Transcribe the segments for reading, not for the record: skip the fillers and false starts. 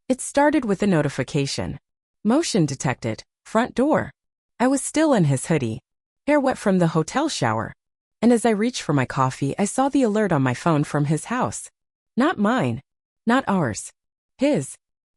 It started with a notification. Motion detected, front door. I was still in his hoodie, hair wet from the hotel shower. And as I reached for my coffee, I saw the alert on my phone from his house. Not mine. Not ours. His.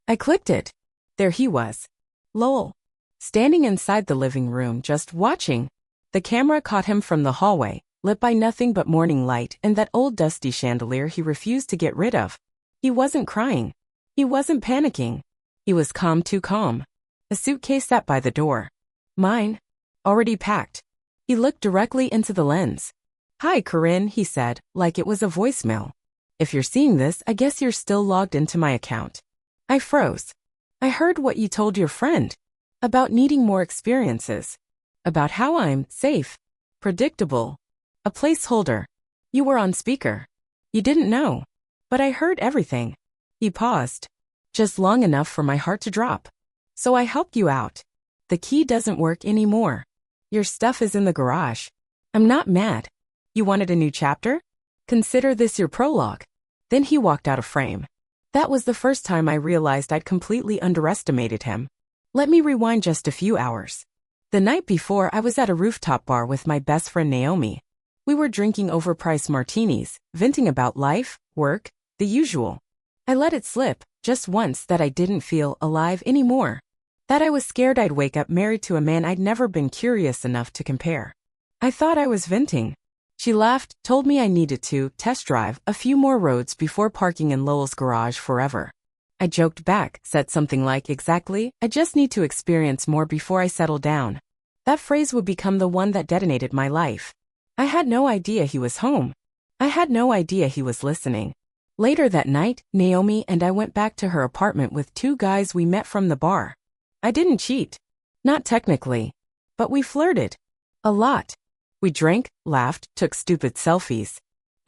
I clicked it. There he was. Lowell. Standing inside the living room, just watching. The camera caught him from the hallway, lit by nothing but morning light and that old dusty chandelier he refused to get rid of. He wasn't crying. He wasn't panicking. He was calm, too calm. A suitcase sat by the door. Mine. Already packed. He looked directly into the lens. Hi, Corinne, he said, like it was a voicemail. If you're seeing this, I guess you're still logged into my account. I froze. I heard what you told your friend. About needing more experiences. About how I'm safe. Predictable. A placeholder. You were on speaker. You didn't know. But I heard everything. He paused. Just long enough for my heart to drop. So I helped you out. The key doesn't work anymore. Your stuff is in the garage. I'm not mad. You wanted a new chapter? Consider this your prologue. Then he walked out of frame. That was the first time I realized I'd completely underestimated him. Let me rewind just a few hours. The night before, I was at a rooftop bar with my best friend Naomi. We were drinking overpriced martinis, venting about life, work, the usual. I let it slip, just once, that I didn't feel alive anymore. That I was scared I'd wake up married to a man I'd never been curious enough to compare. I thought I was venting. She laughed, told me I needed to test drive a few more roads before parking in Lowell's garage forever. I joked back, said something like, exactly, I just need to experience more before I settle down. That phrase would become the one that detonated my life. I had no idea he was home. I had no idea he was listening. Later that night, Naomi and I went back to her apartment with two guys we met from the bar. I didn't cheat. Not technically. But we flirted. A lot. We drank, laughed, took stupid selfies.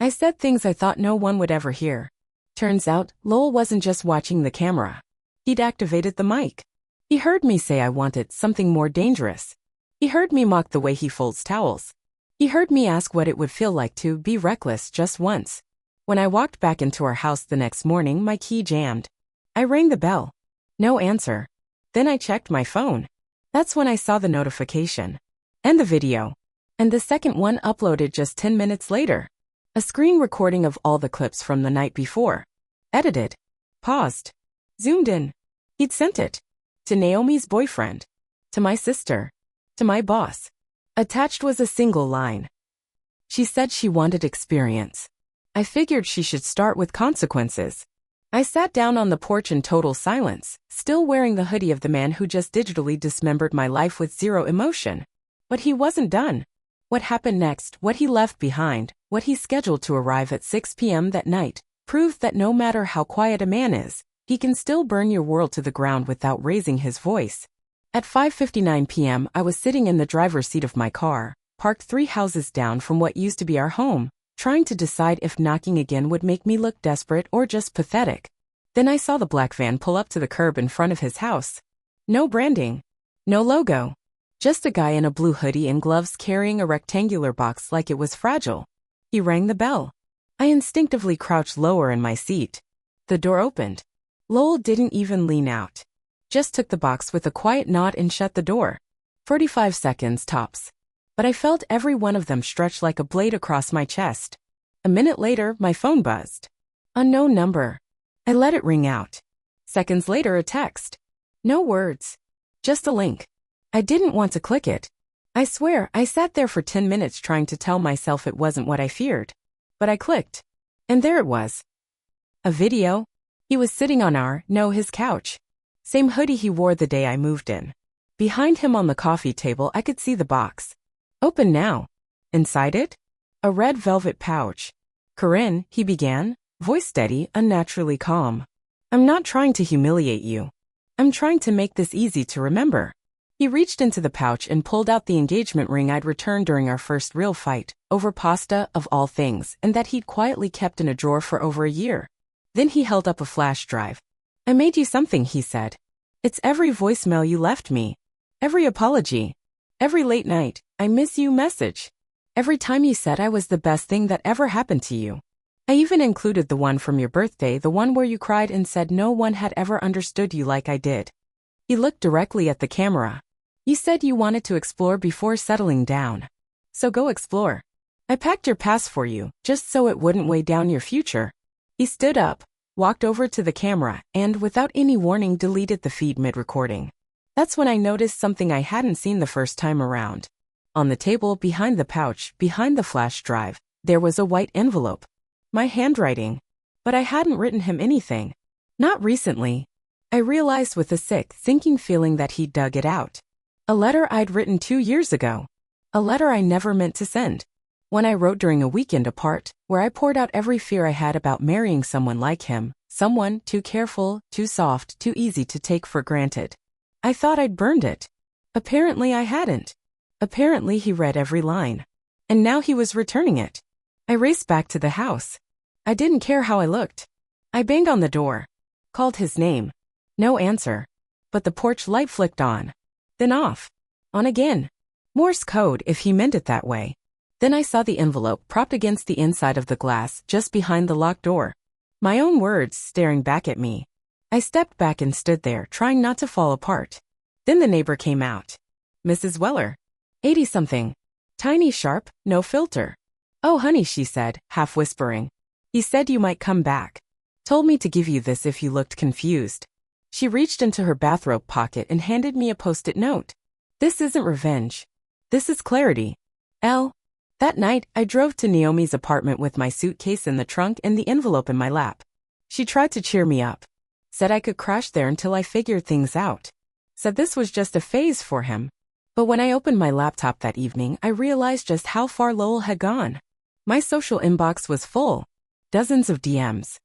I said things I thought no one would ever hear. Turns out, Lowell wasn't just watching the camera. He'd activated the mic. He heard me say I wanted something more dangerous. He heard me mock the way he folds towels. He heard me ask what it would feel like to be reckless just once. When I walked back into our house the next morning, my key jammed. I rang the bell. No answer. Then I checked my phone. That's when I saw the notification. And the video. And the second one uploaded just 10 minutes later. A screen recording of all the clips from the night before. Edited. Paused. Zoomed in. He'd sent it. To Naomi's boyfriend. To my sister. To my boss. Attached was a single line. She said she wanted experience. I figured she should start with consequences. I sat down on the porch in total silence, still wearing the hoodie of the man who just digitally dismembered my life with zero emotion. But he wasn't done. What happened next, what he left behind, what he scheduled to arrive at 6 p.m. that night, proved that no matter how quiet a man is, he can still burn your world to the ground without raising his voice. At 5:59 p.m., I was sitting in the driver's seat of my car, parked 3 houses down from what used to be our home, trying to decide if knocking again would make me look desperate or just pathetic. Then I saw the black van pull up to the curb in front of his house. No branding. No logo. Just a guy in a blue hoodie and gloves carrying a rectangular box like it was fragile. He rang the bell. I instinctively crouched lower in my seat. The door opened. Lowell didn't even lean out. Just took the box with a quiet nod and shut the door. 45 seconds tops. But I felt every one of them stretch like a blade across my chest. A minute later, my phone buzzed. Unknown number. I let it ring out. Seconds later, a text. No words. Just a link. I didn't want to click it. I swear, I sat there for 10 minutes trying to tell myself it wasn't what I feared. But I clicked. And there it was. A video. He was sitting on his couch. Same hoodie he wore the day I moved in. Behind him on the coffee table, I could see the box. Open now. Inside it? A red velvet pouch. Corinne, he began, voice steady, unnaturally calm. I'm not trying to humiliate you. I'm trying to make this easy to remember. He reached into the pouch and pulled out the engagement ring I'd returned during our first real fight, over pasta of all things, and that he'd quietly kept in a drawer for over a year. Then he held up a flash drive. I made you something, he said. It's every voicemail you left me. Every apology. Every late night, I miss you message. Every time you said I was the best thing that ever happened to you. I even included the one from your birthday, the one where you cried and said no one had ever understood you like I did. He looked directly at the camera. You said you wanted to explore before settling down. So go explore. I packed your past for you, just so it wouldn't weigh down your future. He stood up, walked over to the camera, and without any warning deleted the feed mid-recording. That's when I noticed something I hadn't seen the first time around. On the table behind the pouch, behind the flash drive, there was a white envelope. My handwriting. But I hadn't written him anything. Not recently. I realized with a sick, sinking feeling that he'd dug it out. A letter I'd written 2 years ago. A letter I never meant to send. One I wrote during a weekend apart, where I poured out every fear I had about marrying someone like him, someone too careful, too soft, too easy to take for granted. I thought I'd burned it. Apparently I hadn't. Apparently he read every line. And now he was returning it. I raced back to the house. I didn't care how I looked. I banged on the door. Called his name. No answer. But the porch light flicked on. Then off. On again. Morse code if he meant it that way. Then I saw the envelope propped against the inside of the glass just behind the locked door. My own words staring back at me. I stepped back and stood there, trying not to fall apart. Then the neighbor came out. Mrs. Weller. 80-something. Tiny, sharp, no filter. Oh honey, she said, half whispering. He said you might come back. Told me to give you this if you looked confused. She reached into her bathrobe pocket and handed me a post-it note. This isn't revenge. This is clarity. L. That night, I drove to Naomi's apartment with my suitcase in the trunk and the envelope in my lap. She tried to cheer me up. Said I could crash there until I figured things out. Said this was just a phase for him. But when I opened my laptop that evening, I realized just how far Lowell had gone. My social inbox was full. Dozens of DMs.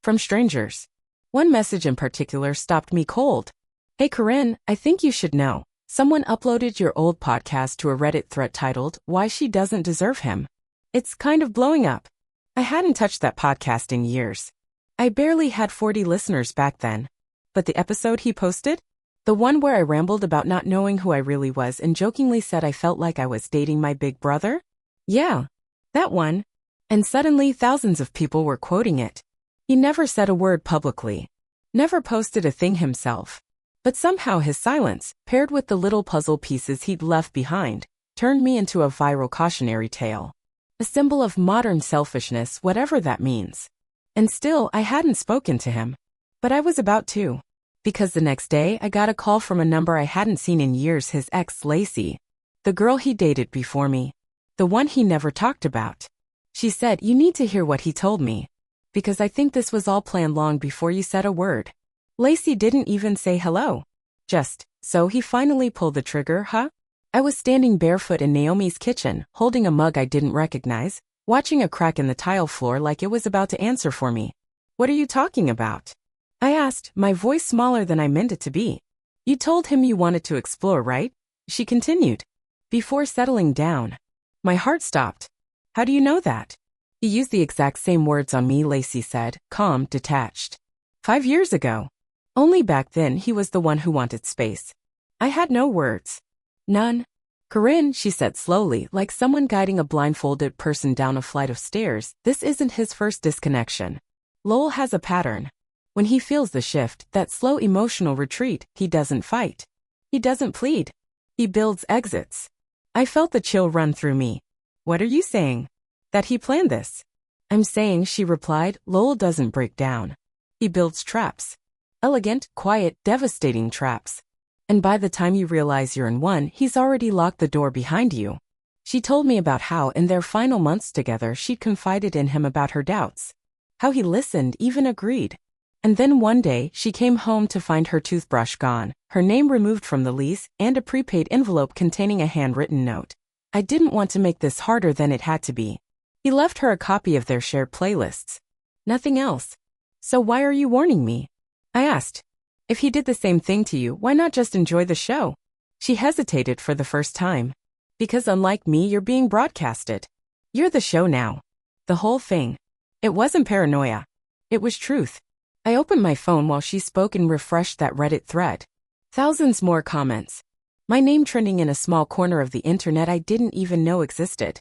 From strangers. One message in particular stopped me cold. Hey Corinne, I think you should know. Someone uploaded your old podcast to a Reddit thread titled, Why She Doesn't Deserve Him. It's kind of blowing up. I hadn't touched that podcast in years. I barely had 40 listeners back then. But the episode he posted? The one where I rambled about not knowing who I really was and jokingly said I felt like I was dating my big brother? Yeah, that one. And suddenly thousands of people were quoting it. He never said a word publicly. Never posted a thing himself. But somehow his silence, paired with the little puzzle pieces he'd left behind, turned me into a viral cautionary tale. A symbol of modern selfishness, whatever that means. And still, I hadn't spoken to him. But I was about to. Because the next day, I got a call from a number I hadn't seen in years, his ex, Lacey. The girl he dated before me. The one he never talked about. She said, you need to hear what he told me. Because I think this was all planned long before you said a word. Lacey didn't even say hello. Just, so he finally pulled the trigger, huh? I was standing barefoot in Naomi's kitchen, holding a mug I didn't recognize, watching a crack in the tile floor like it was about to answer for me. What are you talking about? I asked, my voice smaller than I meant it to be. You told him you wanted to explore, right? She continued. Before settling down. My heart stopped. How do you know that? He used the exact same words on me, Lacey said, calm, detached. 5 years ago. Only back then he was the one who wanted space. I had no words. None. Corinne, she said slowly, like someone guiding a blindfolded person down a flight of stairs, this isn't his first disconnection. Lowell has a pattern. When he feels the shift, that slow emotional retreat, he doesn't fight. He doesn't plead. He builds exits. I felt the chill run through me. What are you saying? That he planned this? I'm saying, she replied, Lowell doesn't break down. He builds traps. Elegant, quiet, devastating traps. And by the time you realize you're in one, he's already locked the door behind you. She told me about how in their final months together she'd confided in him about her doubts. How he listened, even agreed. And then one day, she came home to find her toothbrush gone, her name removed from the lease, and a prepaid envelope containing a handwritten note. I didn't want to make this harder than it had to be. He left her a copy of their shared playlists. Nothing else. So why are you warning me? I asked. If he did the same thing to you, why not just enjoy the show? She hesitated for the first time. Because unlike me, you're being broadcasted. You're the show now. The whole thing. It wasn't paranoia. It was truth. I opened my phone while she spoke and refreshed that Reddit thread. Thousands more comments. My name trending in a small corner of the internet I didn't even know existed.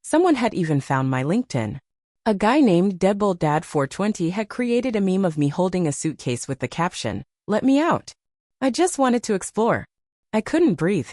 Someone had even found my LinkedIn. A guy named DeadboltDad420 had created a meme of me holding a suitcase with the caption, "Let me out." I just wanted to explore. I couldn't breathe.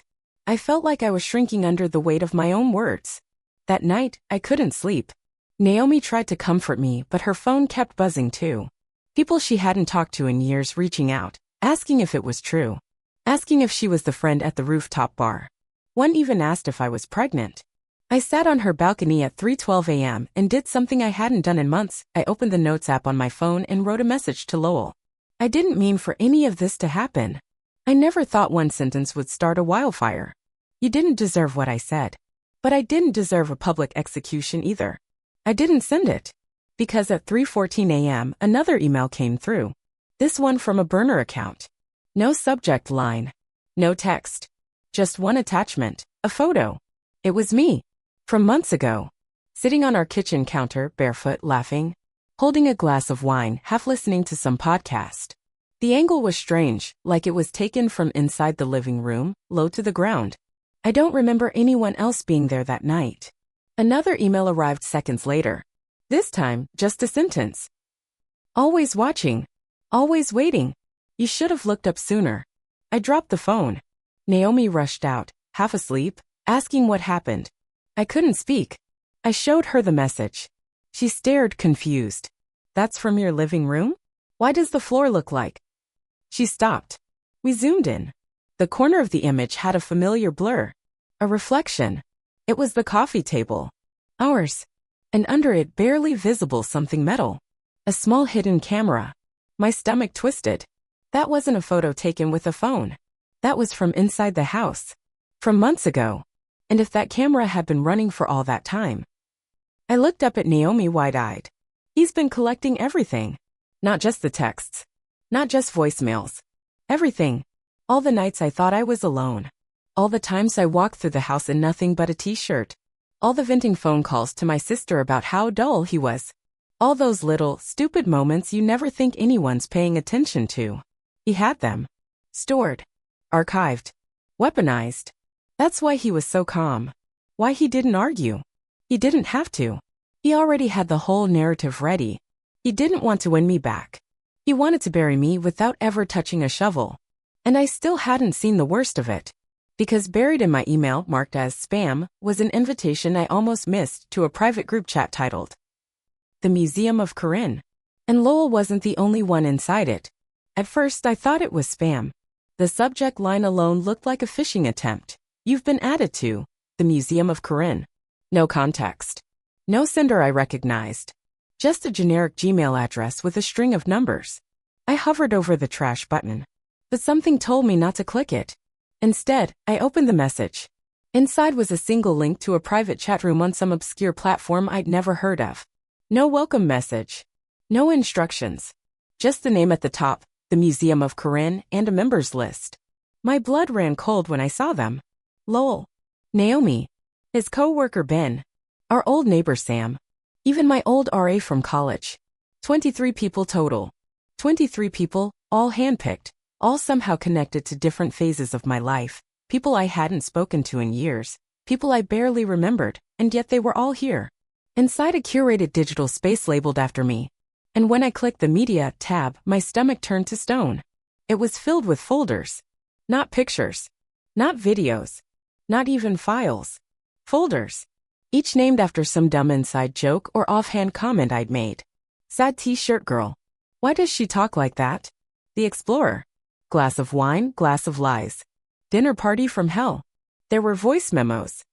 I felt like I was shrinking under the weight of my own words. That night, I couldn't sleep. Naomi tried to comfort me, but her phone kept buzzing too. People she hadn't talked to in years reaching out, asking if it was true. Asking if she was the friend at the rooftop bar. One even asked if I was pregnant. I sat on her balcony at 3:12 a.m. and did something I hadn't done in months. I opened the notes app on my phone and wrote a message to Lowell. I didn't mean for any of this to happen. I never thought one sentence would start a wildfire. You didn't deserve what I said. But I didn't deserve a public execution either. I didn't send it. Because at 3:14 a.m. another email came through. This one from a burner account. No subject line. No text. Just one attachment, a photo. It was me. From months ago. Sitting on our kitchen counter, barefoot, laughing. Holding a glass of wine, half listening to some podcast. The angle was strange, like it was taken from inside the living room, low to the ground. I don't remember anyone else being there that night. Another email arrived seconds later. This time, just a sentence. Always watching. Always waiting. You should have looked up sooner. I dropped the phone. Naomi rushed out, half asleep, asking what happened. I couldn't speak. I showed her the message. She stared confused. That's from your living room? Why does the floor look like? She stopped. We zoomed in. The corner of the image had a familiar blur. A reflection. It was the coffee table. Ours. And under it barely visible something metal. A small hidden camera. My stomach twisted. That wasn't a photo taken with a phone. That was from inside the house. From months ago. And if that camera had been running for all that time. I looked up at Naomi wide-eyed. He's been collecting everything. Not just the texts. Not just voicemails. Everything. All the nights I thought I was alone. All the times I walked through the house in nothing but a t-shirt. All the venting phone calls to my sister about how dull he was. All those little, stupid moments you never think anyone's paying attention to. He had them. Stored. Archived. Weaponized. That's why he was so calm. Why he didn't argue. He didn't have to. He already had the whole narrative ready. He didn't want to win me back. He wanted to bury me without ever touching a shovel. And I still hadn't seen the worst of it. Because buried in my email, marked as spam, was an invitation I almost missed to a private group chat titled The Museum of Corinne. And Lowell wasn't the only one inside it. At first I thought it was spam. The subject line alone looked like a phishing attempt. You've been added to The Museum of Corinne. No context. No sender I recognized. Just a generic Gmail address with a string of numbers. I hovered over the trash button. But something told me not to click it. Instead, I opened the message. Inside was a single link to a private chat room on some obscure platform I'd never heard of. No welcome message. No instructions. Just the name at the top, The Museum of Corinne, and a members list. My blood ran cold when I saw them. Lowell. Naomi. His co-worker Ben. Our old neighbor Sam. Even my old RA from college. 23 people total. 23 people, all handpicked. All somehow connected to different phases of my life, people I hadn't spoken to in years, people I barely remembered, and yet they were all here. Inside a curated digital space labeled after me. And when I clicked the Media tab, my stomach turned to stone. It was filled with folders. Not pictures. Not videos. Not even files. Folders. Each named after some dumb inside joke or offhand comment I'd made. Sad t-shirt girl. Why does she talk like that? The Explorer. Glass of wine, glass of lies. Dinner party from hell. There were voice memos.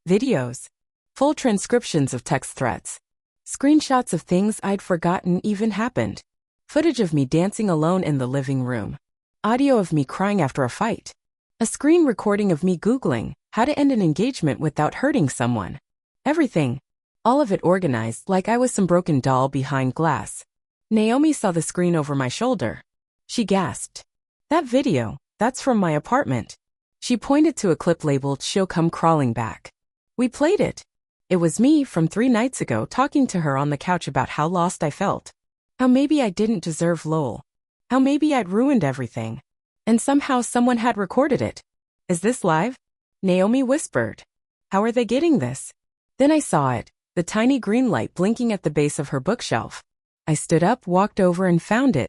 Videos. Full transcriptions of text threads. Screenshots of things I'd forgotten even happened. Footage of me dancing alone in the living room. Audio of me crying after a fight. A screen recording of me Googling how to end an engagement without hurting someone. Everything. All of it organized like I was some broken doll behind glass. Naomi saw the screen over my shoulder. She gasped. That video, that's from my apartment. She pointed to a clip labeled She'll Come Crawling Back. We played it. It was me from 3 nights ago talking to her on the couch about how lost I felt. How maybe I didn't deserve Lowell. How maybe I'd ruined everything. And somehow someone had recorded it. Is this live? Naomi whispered. How are they getting this? Then I saw it. the tiny green light blinking at the base of her bookshelf. I stood up, walked over and found it.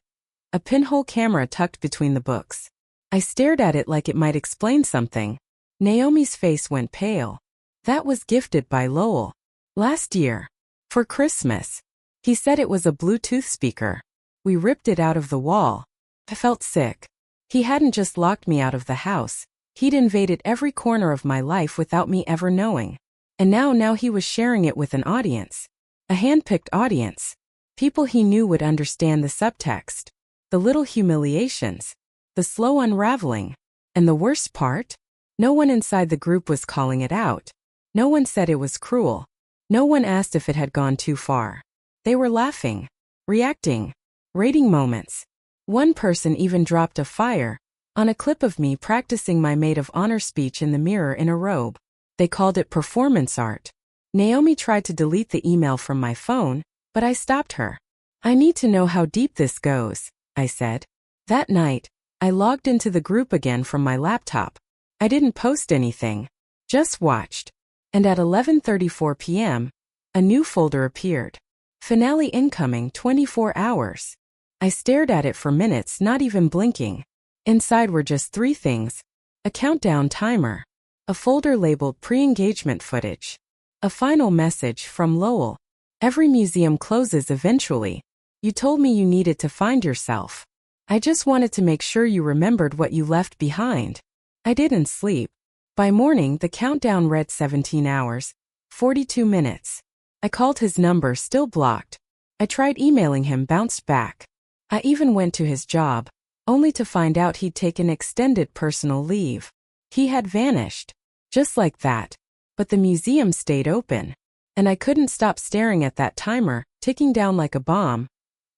A pinhole camera tucked between the books. I stared at it like it might explain something. Naomi's face went pale. That was gifted by Lowell. Last year. For Christmas. He said it was a Bluetooth speaker. We ripped it out of the wall. I felt sick. He hadn't just locked me out of the house. He'd invaded every corner of my life without me ever knowing. And now he was sharing it with an audience. A hand-picked audience. People he knew would understand the subtext. The little humiliations. The slow unraveling. And the worst part? No one inside the group was calling it out. No one said it was cruel. No one asked if it had gone too far. They were laughing. Reacting. Rating moments. One person even dropped a fire on a clip of me practicing my maid of honor speech in the mirror in a robe. They called it performance art. Naomi tried to delete the email from my phone, but I stopped her. I need to know how deep this goes, I said. That night, I logged into the group again from my laptop. I didn't post anything, just watched. And at 11:34 p.m., a new folder appeared. Finale incoming 24 hours. I stared at it for minutes, not even blinking. Inside were just 3 things. A countdown timer. A folder labeled pre-engagement footage. A final message from Lowell. Every museum closes eventually. You told me you needed to find yourself. I just wanted to make sure you remembered what you left behind. I didn't sleep. By morning, the countdown read 17 hours, 42 minutes. I called his number, still blocked. I tried emailing him, bounced back. I even went to his job, only to find out he'd taken extended personal leave. He had vanished. Just like that. But the museum stayed open. And I couldn't stop staring at that timer, ticking down like a bomb,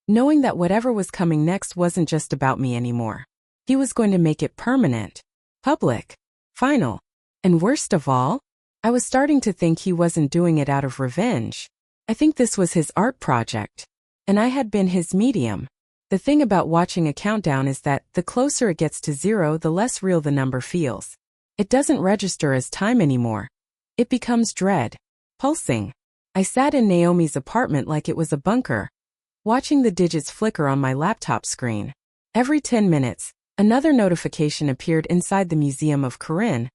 knowing that whatever was coming next wasn't just about me anymore. He was going to make it permanent, public, final. And worst of all, I was starting to think he wasn't doing it out of revenge. I think this was his art project. And I had been his medium. The thing about watching a countdown is that the closer it gets to 0, the less real the number feels. It doesn't register as time anymore. It becomes dread. Pulsing. I sat in Naomi's apartment like it was a bunker, watching the digits flicker on my laptop screen. Every 10 minutes, another notification appeared inside the Museum of Corinne,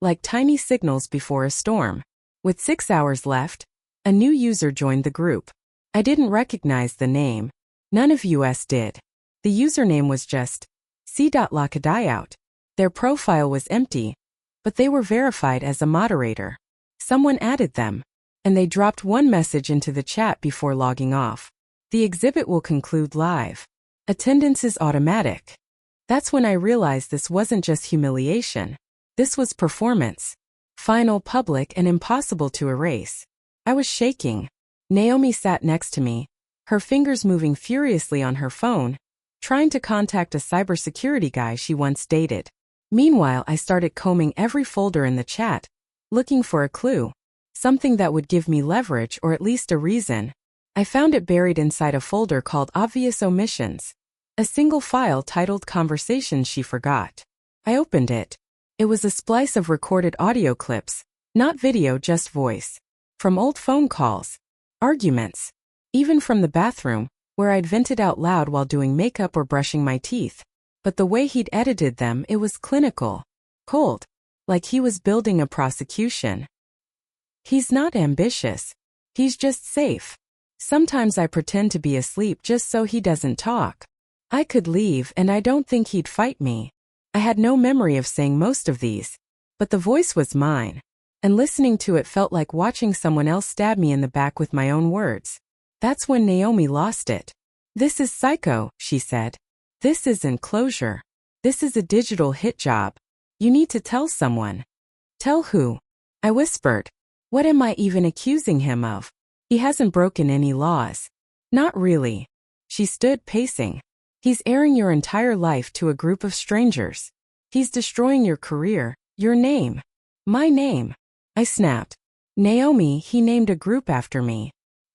like tiny signals before a storm. With 6 hours left, a new user joined the group. I didn't recognize the name. None of us did. The username was just c.lockadiout. Their profile was empty, but they were verified as a moderator. Someone added them, and they dropped one message into the chat before logging off. The exhibit will conclude live. Attendance is automatic. That's when I realized this wasn't just humiliation. This was performance. Final, public, and impossible to erase. I was shaking. Naomi sat next to me, her fingers moving furiously on her phone, trying to contact a cybersecurity guy she once dated. Meanwhile, I started combing every folder in the chat, looking for a clue. Something that would give me leverage or at least a reason. I found it buried inside a folder called Obvious Omissions. A single file titled Conversations She Forgot. I opened it. It was a splice of recorded audio clips, not video, just voice. From old phone calls, arguments, even from the bathroom, where I'd vented out loud while doing makeup or brushing my teeth. But the way he'd edited them, it was clinical. Cold. Like he was building a prosecution. He's not ambitious. He's just safe. Sometimes I pretend to be asleep just so he doesn't talk. I could leave and I don't think he'd fight me. I had no memory of saying most of these. But the voice was mine. And listening to it felt like watching someone else stab me in the back with my own words. That's when Naomi lost it. "This is psycho," she said. "This isn't closure. This is a digital hit job. You need to tell someone." "Tell who?" I whispered. "What am I even accusing him of? He hasn't broken any laws." "Not really." She stood pacing. "He's airing your entire life to a group of strangers. He's destroying your career, your name." "My name?" I snapped. "Naomi, he named a group after me.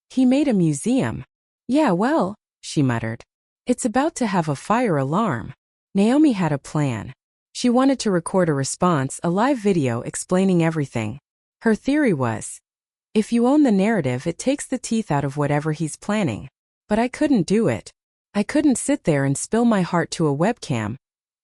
He made a museum." "Yeah, well," she muttered. "It's about to have a fire alarm." Naomi had a plan. She wanted to record a response, a live video explaining everything. Her theory was, If you own the narrative, it takes the teeth out of whatever he's planning. But I couldn't do it. I couldn't sit there and spill my heart to a webcam,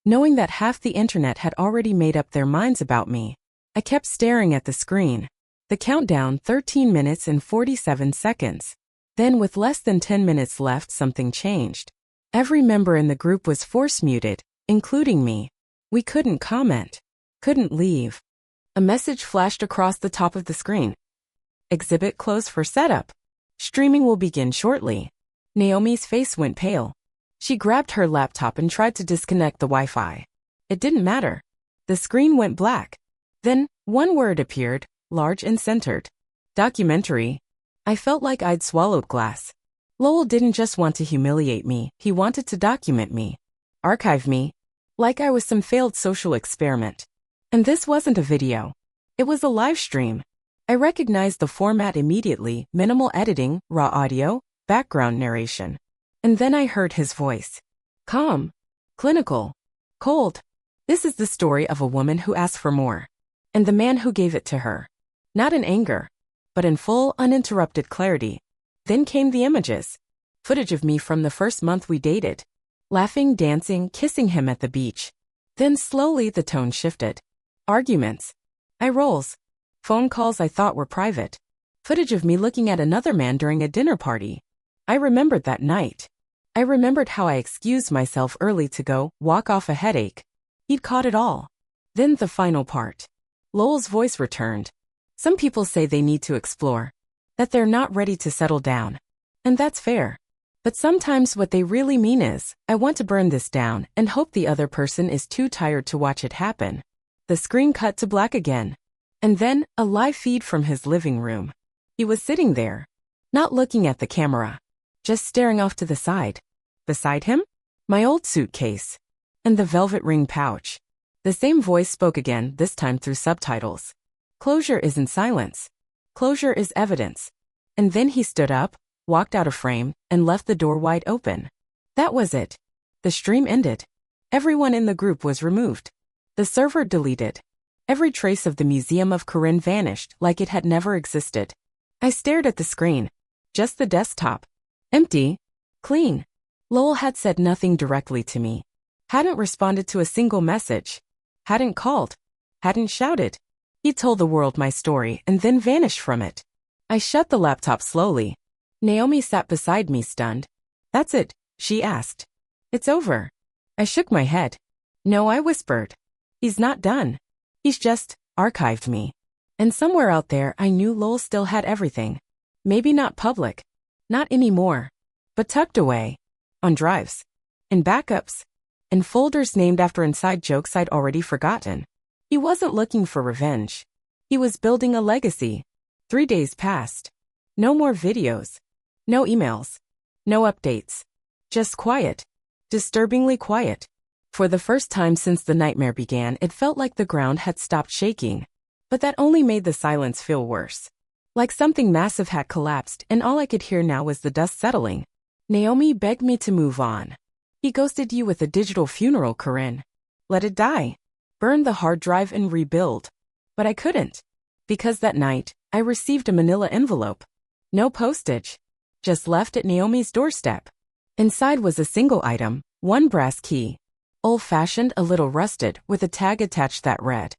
knowing that half the internet had already made up their minds about me. I kept staring at the screen. The countdown, 13 minutes and 47 seconds. Then with less than 10 minutes left, something changed. Every member in the group was force muted, including me. We couldn't comment. Couldn't leave. A message flashed across the top of the screen. Exhibit closed for setup. Streaming will begin shortly. Naomi's face went pale. She grabbed her laptop and tried to disconnect the Wi-Fi. It didn't matter. The screen went black. Then, one word appeared, large and centered. Documentary. I felt like I'd swallowed glass. Lowell didn't just want to humiliate me, he wanted to document me. Archive me. Like I was some failed social experiment. And this wasn't a video. It was a live stream. I recognized the format immediately, minimal editing, raw audio, background narration. And then I heard his voice. Calm. Clinical. Cold. This is the story of a woman who asked for more. And the man who gave it to her. Not in anger, but in full, uninterrupted clarity. Then came the images. Footage of me from the first month we dated. Laughing, dancing, kissing him at the beach. Then slowly the tone shifted. Arguments. Eye rolls. Phone calls I thought were private. Footage of me looking at another man during a dinner party. I remembered that night. I remembered how I excused myself early to go walk off a headache. He'd caught it all. Then the final part. Lowell's voice returned. Some people say they need to explore. That they're not ready to settle down. And that's fair. But sometimes what they really mean is, I want to burn this down and hope the other person is too tired to watch it happen. The screen cut to black again. And then, a live feed from his living room. He was sitting there. Not looking at the camera. Just staring off to the side. Beside him? My old suitcase. And the velvet ring pouch. The same voice spoke again, this time through subtitles. Closure isn't silence. Closure is evidence. And then he stood up, walked out of frame, and left the door wide open. That was it. The stream ended. Everyone in the group was removed. The server deleted. Every trace of the Museum of Corinne vanished like it had never existed. I stared at the screen. Just the desktop. Empty. Clean. Lowell had said nothing directly to me. Hadn't responded to a single message. Hadn't called. Hadn't shouted. He told the world my story and then vanished from it. I shut the laptop slowly. Naomi sat beside me stunned. That's it, she asked. It's over. I shook my head. No, I whispered. He's not done. He's just archived me. And somewhere out there I knew Lowell still had everything. Maybe not public. Not anymore. But tucked away. On drives. In backups. In folders named after inside jokes I'd already forgotten. He wasn't looking for revenge. He was building a legacy. 3 days passed. No more videos. No emails. No updates. Just quiet. Disturbingly quiet. For the first time since the nightmare began, it felt like the ground had stopped shaking. But that only made the silence feel worse. Like something massive had collapsed, and all I could hear now was the dust settling. Naomi begged me to move on. He ghosted you with a digital funeral, Corinne. Let it die. Burn the hard drive and rebuild. But I couldn't. Because that night, I received a manila envelope. No postage. Just left at Naomi's doorstep. Inside was a single item, one brass key. Old-fashioned, a little rusted, with a tag attached that read.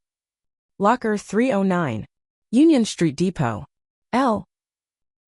Locker 309. Union Street Depot. L.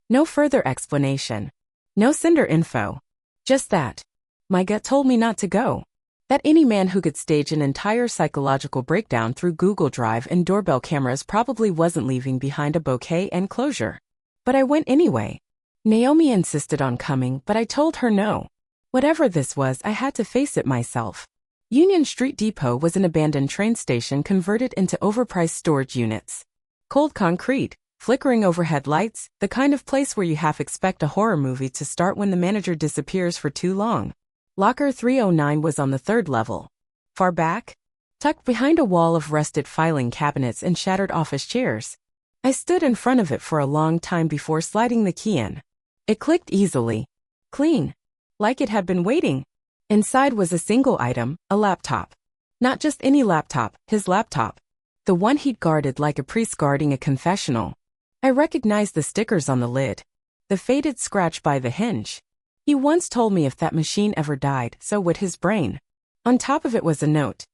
No further explanation. No sender info. Just that. My gut told me not to go. That any man who could stage an entire psychological breakdown through Google Drive and doorbell cameras probably wasn't leaving behind a bouquet and closure. But I went anyway. Naomi insisted on coming, but I told her no. Whatever this was, I had to face it myself. Union Street Depot was an abandoned train station converted into overpriced storage units. Cold concrete, flickering overhead lights, the kind of place where you half expect a horror movie to start when the manager disappears for too long. Locker 309 was on the 3rd level. Far back, tucked behind a wall of rusted filing cabinets and shattered office chairs. I stood in front of it for a long time before sliding the key in. It clicked easily. Clean. Like it had been waiting. Inside was a single item, a laptop. Not just any laptop, his laptop. The one he'd guarded like a priest guarding a confessional. I recognized the stickers on the lid, the faded scratch by the hinge. He once told me if that machine ever died, so would his brain. On top of it was a note.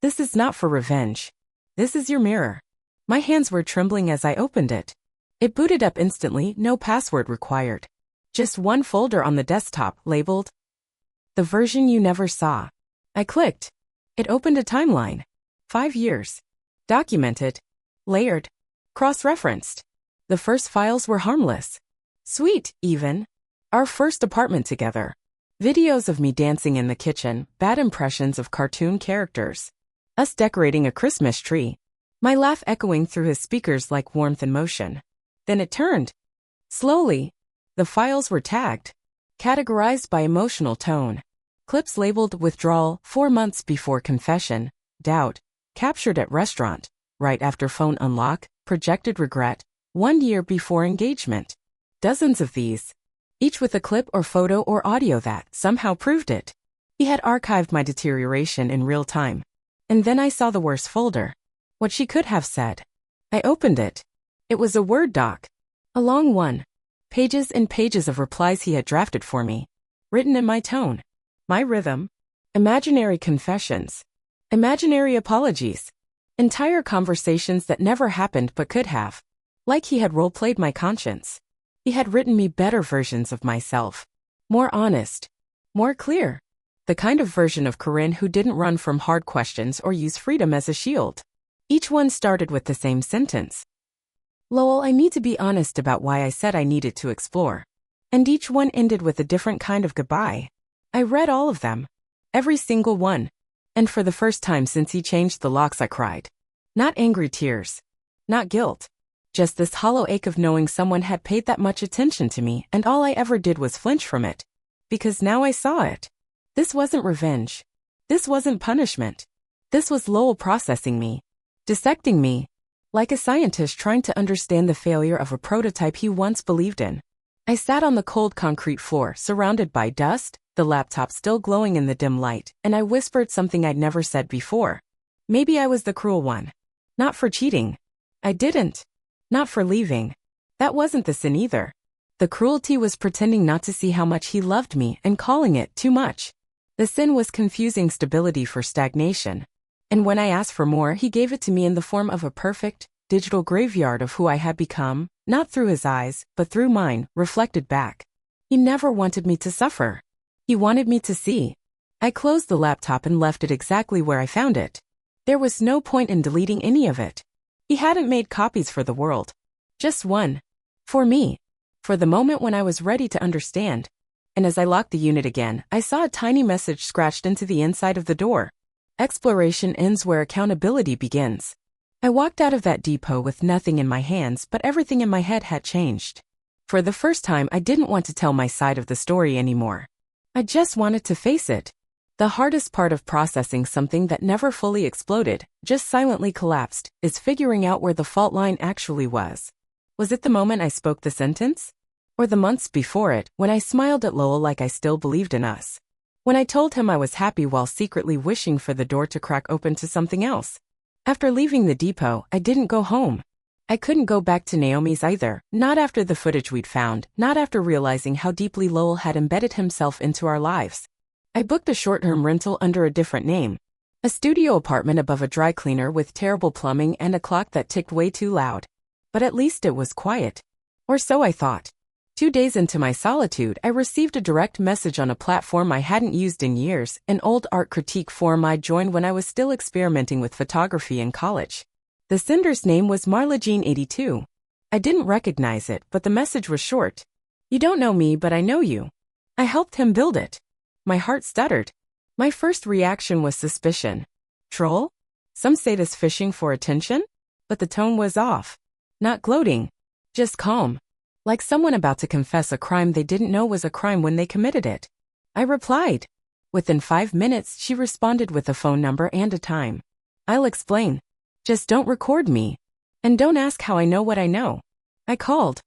This is not for revenge. This is your mirror. My hands were trembling as I opened it. It booted up instantly, no password required. Just one folder on the desktop, labeled, "The version you never saw." I clicked. It opened a timeline. 5 years. Documented. Layered. Cross-referenced. The first files were harmless. Sweet, even. Our first apartment together. Videos of me dancing in the kitchen, bad impressions of cartoon characters. Us decorating a Christmas tree. My laugh echoing through his speakers like warmth and motion. Then it turned. Slowly. The files were tagged. Categorized by emotional tone. Clips labeled withdrawal, 4 months before confession, doubt, captured at restaurant, right after phone unlock, projected regret, 1 year before engagement. Dozens of these. Each with a clip or photo or audio that somehow proved it. He had archived my deterioration in real time. And then I saw the worst folder. What she could have said. I opened it. It was a Word doc. A long one. Pages and pages of replies he had drafted for me. Written in my tone. My rhythm. Imaginary confessions. Imaginary apologies. Entire conversations that never happened but could have. Like he had role-played my conscience. He had written me better versions of myself. More honest. More clear. The kind of version of Corinne who didn't run from hard questions or use freedom as a shield. Each one started with the same sentence. Lowell, I need to be honest about why I said I needed to explore. And each one ended with a different kind of goodbye. I read all of them. Every single one. And for the first time since he changed the locks, I cried. Not angry tears. Not guilt. Just this hollow ache of knowing someone had paid that much attention to me, and all I ever did was flinch from it. Because now I saw it. This wasn't revenge. This wasn't punishment. This was Lowell processing me. Dissecting me. Like a scientist trying to understand the failure of a prototype he once believed in. I sat on the cold concrete floor, surrounded by dust, the laptop still glowing in the dim light, and I whispered something I'd never said before. Maybe I was the cruel one. Not for cheating. I didn't. Not for leaving. That wasn't the sin either. The cruelty was pretending not to see how much he loved me and calling it too much. The sin was confusing stability for stagnation. And when I asked for more, he gave it to me in the form of a perfect, digital graveyard of who I had become, not through his eyes, but through mine, reflected back. He never wanted me to suffer. He wanted me to see. I closed the laptop and left it exactly where I found it. There was no point in deleting any of it. He hadn't made copies for the world. Just one. For me. For the moment when I was ready to understand. And as I locked the unit again, I saw a tiny message scratched into the inside of the door. Exploration ends where accountability begins. I walked out of that depot with nothing in my hands, but everything in my head had changed. For the first time, I didn't want to tell my side of the story anymore. I just wanted to face it. The hardest part of processing something that never fully exploded, just silently collapsed, is figuring out where the fault line actually was. Was it the moment I spoke the sentence? Or the months before it, when I smiled at Lowell like I still believed in us? When I told him I was happy while secretly wishing for the door to crack open to something else? After leaving the depot, I didn't go home. I couldn't go back to Naomi's either, not after the footage we'd found, not after realizing how deeply Lowell had embedded himself into our lives. I booked a short-term rental under a different name. A studio apartment above a dry cleaner with terrible plumbing and a clock that ticked way too loud. But at least it was quiet. Or so I thought. 2 days into my solitude, I received a direct message on a platform I hadn't used in years, an old art critique forum I joined when I was still experimenting with photography in college. The sender's name was Marla Jean 82. I didn't recognize it, but the message was short. You don't know me, but I know you. I helped him build it. My heart stuttered. My first reaction was suspicion. Troll? Some say this fishing for attention? But the tone was off. Not gloating. Just calm. Like someone about to confess a crime they didn't know was a crime when they committed it. I replied. Within 5 minutes, she responded with a phone number and a time. I'll explain. Just don't record me. And don't ask how I know what I know. I called.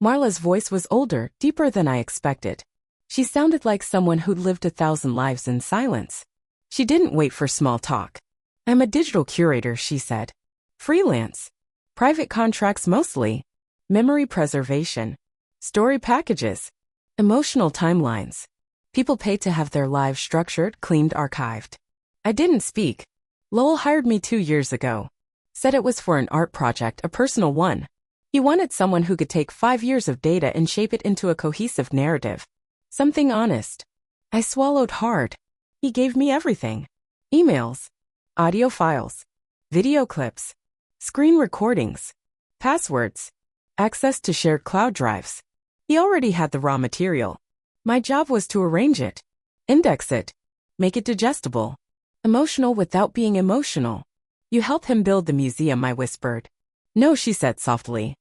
Marla's voice was older, deeper than I expected. She sounded like someone who'd lived 1,000 lives in silence. She didn't wait for small talk. I'm a digital curator, she said. Freelance. Private contracts mostly. memory preservation, story packages, emotional timelines. People pay to have their lives structured, cleaned, archived. I didn't speak. Lowell hired me 2 years ago. Said it was for an art project, a personal one. He wanted someone who could take 5 years of data and shape it into a cohesive narrative. Something honest. I swallowed hard. He gave me everything. Emails, audio files, video clips, screen recordings, passwords, access to shared cloud drives. He already had the raw material. My job was to arrange it, index it, make it digestible, emotional without being emotional. You helped him build the museum, I whispered. No, she said softly.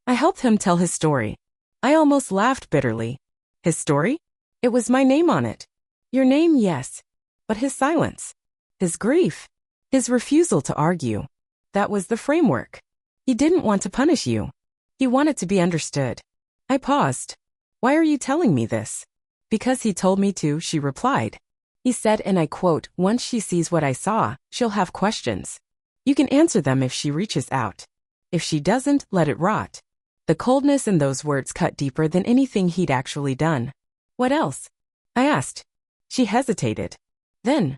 I helped him tell his story. I almost laughed bitterly. His story? It was my name on it. Your name, yes. But his silence, his grief, his refusal to argue. That was the framework. He didn't want to punish you. He wanted to be understood. I paused. Why are you telling me this? Because he told me to, she replied. He said, and I quote, once she sees what I saw, she'll have questions. You can answer them if she reaches out. If she doesn't, let it rot. The coldness in those words cut deeper than anything he'd actually done. What else? I asked. She hesitated. Then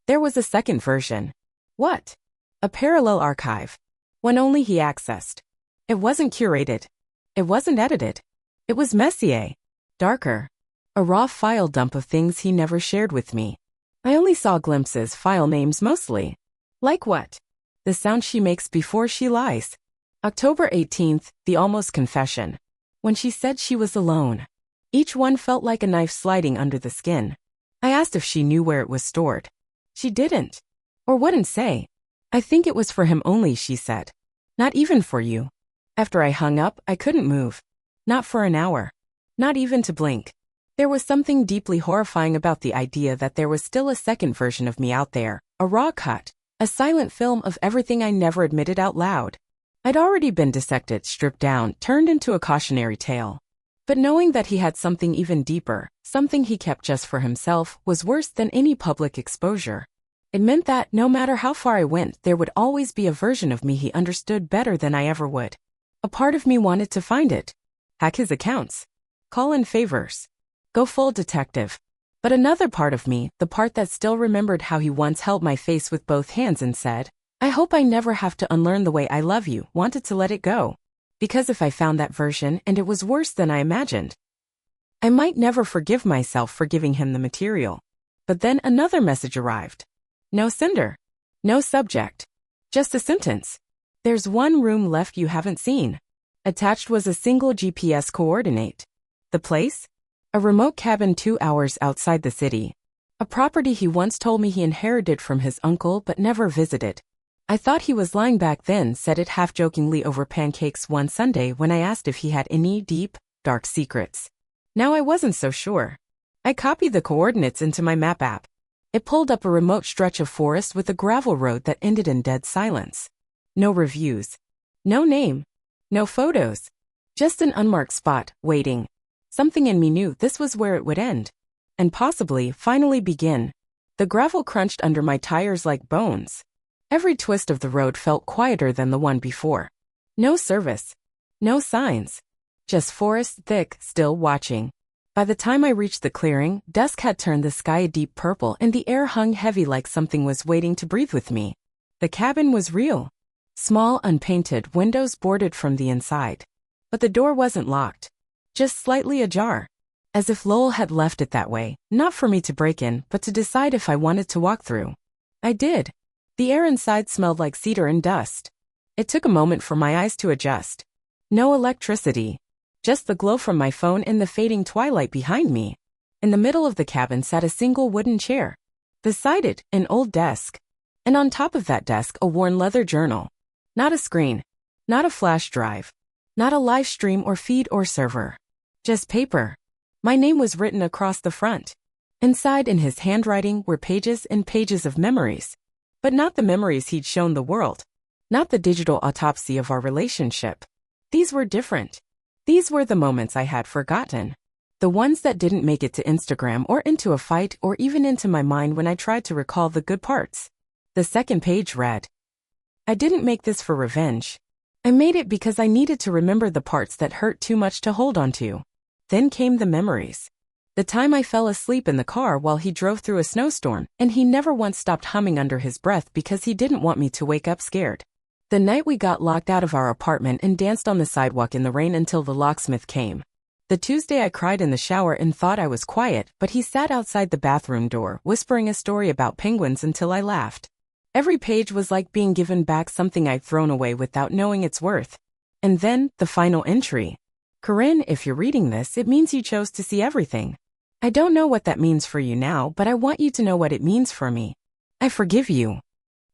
there was a second version. What? A parallel archive. One only he accessed. It wasn't curated. It wasn't edited. It was messier, darker. A raw file dump of things he never shared with me. I only saw glimpses, file names mostly. Like what? The sound she makes before she lies. October 18th, the almost confession. When she said she was alone. Each one felt like a knife sliding under the skin. I asked if she knew where it was stored. She didn't. Or wouldn't say. I think it was for him only, she said. Not even for you. After I hung up, I couldn't move. Not for an hour. Not even to blink. There was something deeply horrifying about the idea that there was still a second version of me out there, a raw cut, a silent film of everything I never admitted out loud. I'd already been dissected, stripped down, turned into a cautionary tale. But knowing that he had something even deeper, something he kept just for himself, was worse than any public exposure. It meant that, no matter how far I went, there would always be a version of me he understood better than I ever would. A part of me wanted to find it. Hack his accounts. Call in favors. Go full detective. But another part of me, the part that still remembered how he once held my face with both hands and said, I hope I never have to unlearn the way I love you, wanted to let it go. Because if I found that version and it was worse than I imagined, I might never forgive myself for giving him the material. But then another message arrived. No sender. No subject. Just a sentence. There's one room left you haven't seen. Attached was a single GPS coordinate. The place? A remote cabin 2 hours outside the city. A property he once told me he inherited from his uncle but never visited. I thought he was lying back then, said it half-jokingly over pancakes one Sunday when I asked if he had any deep, dark secrets. Now I wasn't so sure. I copied the coordinates into my map app. It pulled up a remote stretch of forest with a gravel road that ended in dead silence. No reviews. No name. No photos. Just an unmarked spot, waiting. Something in me knew this was where it would end. And possibly, finally begin. The gravel crunched under my tires like bones. Every twist of the road felt quieter than the one before. No service. No signs. Just forest, thick, still watching. By the time I reached the clearing, dusk had turned the sky a deep purple and the air hung heavy like something was waiting to breathe with me. The cabin was real. Small, unpainted, windows boarded from the inside. But the door wasn't locked. Just slightly ajar. As if Lowell had left it that way, not for me to break in, but to decide if I wanted to walk through. I did. The air inside smelled like cedar and dust. It took a moment for my eyes to adjust. No electricity. Just the glow from my phone and the fading twilight behind me. In the middle of the cabin sat a single wooden chair. Beside it, an old desk. And on top of that desk, a worn leather journal. Not a screen. Not a flash drive. Not a live stream or feed or server. Just paper. My name was written across the front. Inside, in his handwriting, were pages and pages of memories. But not the memories he'd shown the world. Not the digital autopsy of our relationship. These were different. These were the moments I had forgotten. The ones that didn't make it to Instagram or into a fight or even into my mind when I tried to recall the good parts. The second page read, I didn't make this for revenge. I made it because I needed to remember the parts that hurt too much to hold on to. Then came the memories. The time I fell asleep in the car while he drove through a snowstorm, and he never once stopped humming under his breath because he didn't want me to wake up scared. The night we got locked out of our apartment and danced on the sidewalk in the rain until the locksmith came. The Tuesday I cried in the shower and thought I was quiet, but he sat outside the bathroom door, whispering a story about penguins until I laughed. Every page was like being given back something I'd thrown away without knowing its worth. And then, the final entry. Corinne, if you're reading this, it means you chose to see everything. I don't know what that means for you now, but I want you to know what it means for me. I forgive you.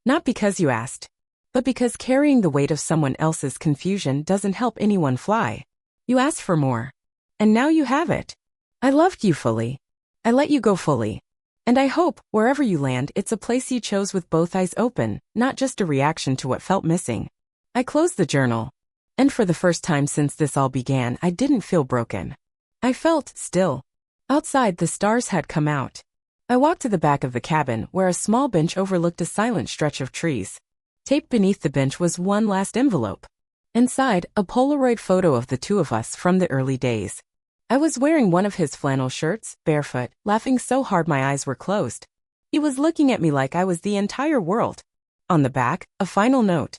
Not because you asked, but because carrying the weight of someone else's confusion doesn't help anyone fly. You asked for more. And now you have it. I loved you fully. I let you go fully. And I hope, wherever you land, it's a place you chose with both eyes open, not just a reaction to what felt missing. I closed the journal. And for the first time since this all began, I didn't feel broken. I felt still. Outside, the stars had come out. I walked to the back of the cabin, where a small bench overlooked a silent stretch of trees. Taped beneath the bench was one last envelope. Inside, a Polaroid photo of the two of us from the early days. I was wearing one of his flannel shirts, barefoot, laughing so hard my eyes were closed. He was looking at me like I was the entire world. On the back, a final note.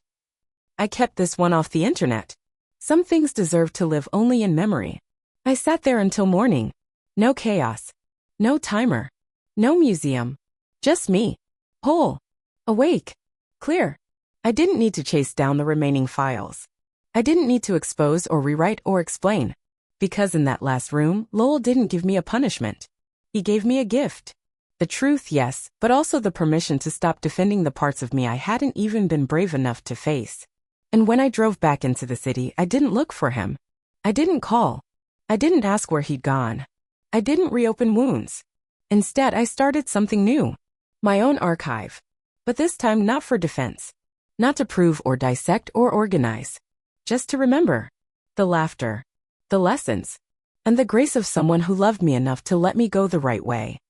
I kept this one off the internet. Some things deserve to live only in memory. I sat there until morning. No chaos. No timer. No museum. Just me. Whole. Awake. Clear. I didn't need to chase down the remaining files. I didn't need to expose or rewrite or explain. Because in that last room, Lowell didn't give me a punishment. He gave me a gift. The truth, yes, but also the permission to stop defending the parts of me I hadn't even been brave enough to face. And when I drove back into the city, I didn't look for him. I didn't call. I didn't ask where he'd gone. I didn't reopen wounds. Instead, I started something new. My own archive. But this time not for defense. Not to prove or dissect or organize. Just to remember. The laughter. The lessons. And the grace of someone who loved me enough to let me go the right way.